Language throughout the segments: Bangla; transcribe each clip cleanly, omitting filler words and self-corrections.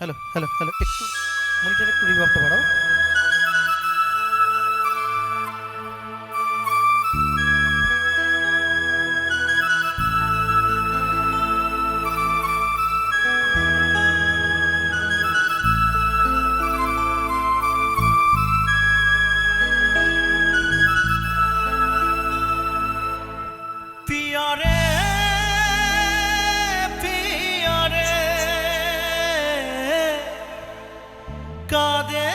হ্যালো হ্যালো হ্যালো, একটু মনিটর একটু রিভাবটা বাড়াও। পিয়ারে পিয়ারে কাঁদে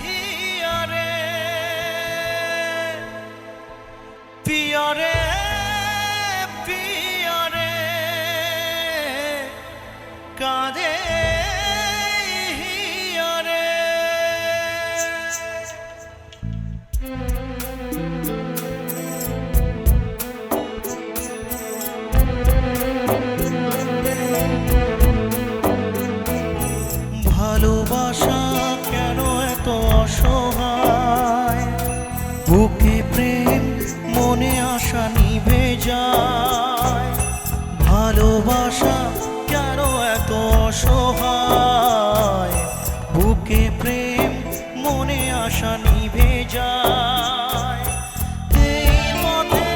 হিয়ারে, পিয়ারে পিয়ারে কাঁদে হিয়ারে। ভালোবাসা কেন এত অসহায়, বুকে প্রেম মনে আশা নিভে যায়। ভালোবাসা কেন এত অসহায়, বুকে প্রেম মনে আশা নিভে যায়। এই পথে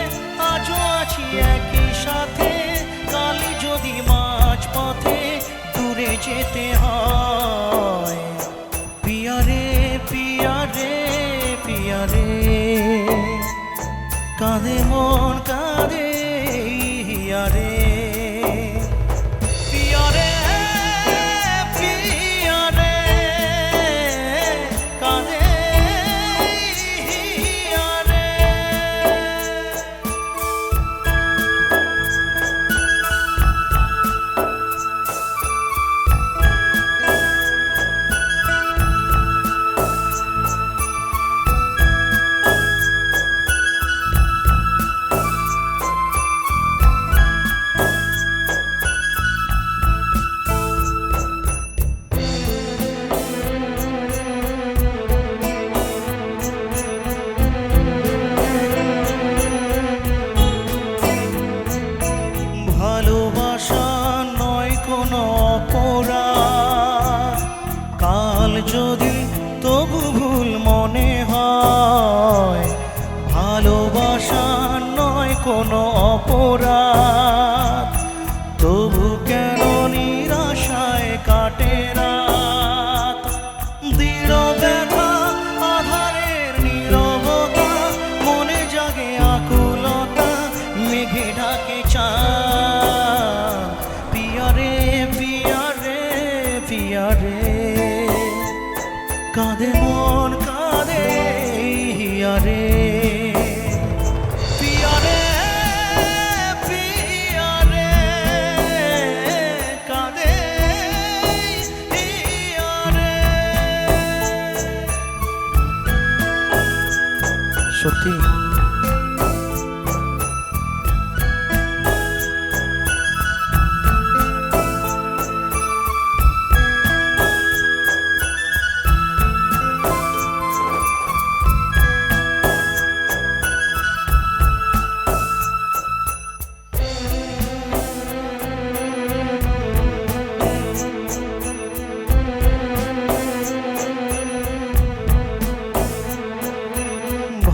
আজও আছি একই সাথে, কালই যদি মাঝ পথে দূরে যেতে হয়। পিয়ারে পিয়ারে পিয়ারে কাঁদে মন কাঁদে হিয়ারে। পিয়ারে পিয়ারে কাঁদে হিয়ারে। ভালোবাসা নয় কোনো অপরাধ, কাল যদি তবু ভুল মনে হয়। ভালোবাসা নয় কোনো অপরাধ, তবু কেন নিরাশায় কাটে রাত। দৃঢ় ব্যথা আধারের নীরবতা, মনে জাগে আকুলতা, মেঘে ঢাকে চাঁদ। পিয়ারে পিয়ারে পিয়ারে কাঁদে মন কাঁদে হিয়ারে। পিয়ারে পিয়ারে কাঁদে হিয়ারে। সত্যি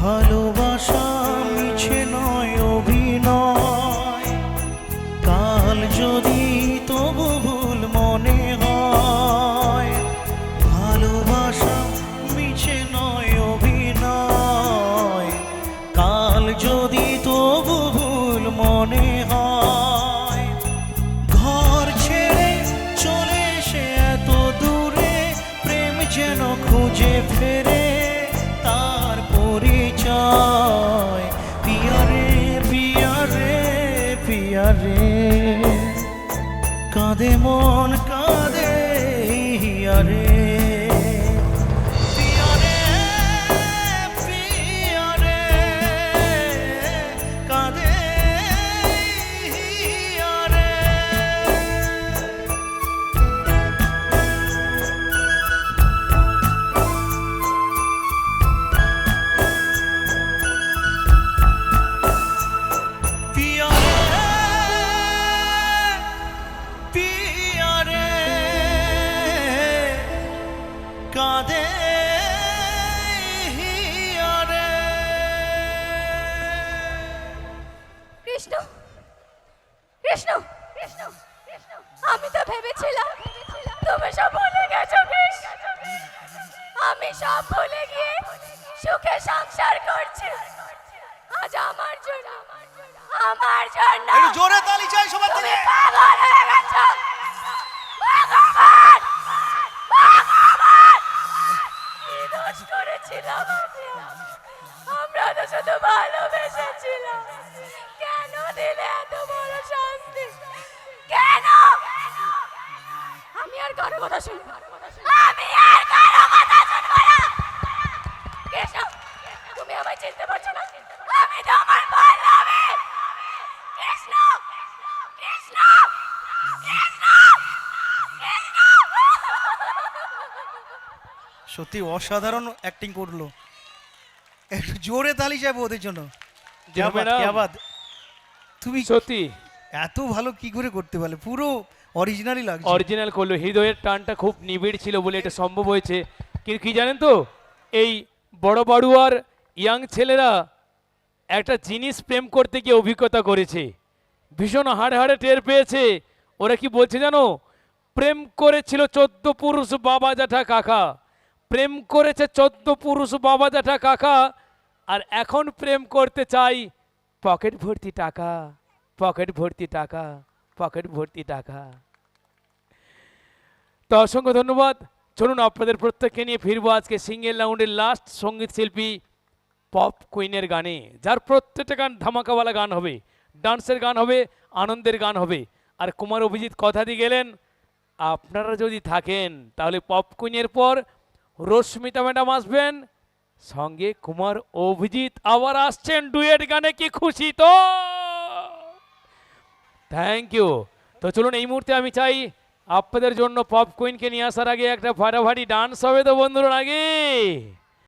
ভালোবাসা মিছে নয় অভিনয়, কাল যদি তবু ভুল মনে হয়। ভালোবাসা মিছে নয় অভিনয়, কাল যদি তবু ভুল মনে হয়। ঘর ছেড়ে চলে এসে এত দূরে, প্রেম যেন খুঁজে ফেরে তার পরিচয়। পিয়ারে পিয়ারে পিয়ারে কাঁদে মন কাঁদে হিয়ারে। পিয়ারে পিয়ারে কাঁদে হিয়ারে। পিয়ারে পিয়ারে ভেবেছিলাম তুমি সব ভুলে গেছো কৃষ। আমি সব ভুলে গিয়ে সুখে সংসার করছি। আজ আমার জন্য একটু জোরে তালি চাই সবার তুমি থেকে। পাগল হয়ে গেছো। ভগবান! ভগবান! কি দোষ করেছিলাম আমি? আমরা তো শুধু ভালোবেসেছিলাম। কেন দিলে এত বড় শাস্তি? কেন? আমি আর কারো কথা শুনবো না। আমি আর কারো কথা শুনবো না। কৃষ্ণ, তুমি আমায় চিনতে পারছো না? আমি তোমার পল্লবী। কৃষ্ণ! কৃষ্ণ! কৃষ্ণ! কৃষ্ণ! সত্যি অসাধারণ অ্যাক্টিং করলো। একটু জোরে তালি চাইবো ওদের জন্য। क्या बात, ম্যাডাম, क्या बात। তুমি সত্যি এত ভালো কি করে করতে পারলে? পুরো অরিজিনালি লাগছে। অরিজিনাল করলো, হৃদয়ের টানটা খুব নিবিড় ছিল বলে এটা সম্ভব হয়েছে। কিন্তু কি জানেন তো, এই বড় বাড়ুয়ার ইয়াং ছেলেরা একটা জিনিস প্রেম করতে গিয়ে অভিজ্ঞতা করেছে, ভীষণ হাড়ে হাড়ে টের পেয়েছে। ওরা কি বলছে জানো? প্রেম করেছিল 14 পুরুষ বাবা জ্যাঠা কাকা, প্রেম করেছে 14 পুরুষ বাবা জ্যাঠা কাকা, আর এখন প্রেম করতে চাই পকেট ভর্তি টাকা, পকেট ভর্তি টাকা, পকেট ভর্তি টাকা। তো অসংখ্য ধন্যবাদ। চলুন আপনাদের প্রত্যেককে নিয়ে ফিরবো আজকে সিঙ্গেল রাউন্ডের লাস্ট সঙ্গীত শিল্পী পপ কুইনের গানে, যার প্রত্যেকটা গান ধামাকাওয়ালা গান হবে, ডান্সের গান হবে, আনন্দের গান হবে। আর কুমার অভিজিৎ কথা দিয়ে গেলেন, আপনারা যদি থাকেন তাহলে পপ কুইনের পর রশ্মিতা ম্যাডাম আসবেন, সঙ্গে কুমার অভিজিৎ আবার আসছেন ডুয়েট গানে। কি খুশি তো! Thank you. তো চলুন এই মুহূর্তে আমি চাই আপনাদের জন্য পপ কুইনকে নিয়ে আসার আগে একটা ফাটাফাটি ডান্স হবে তো বন্ধুরা আগে।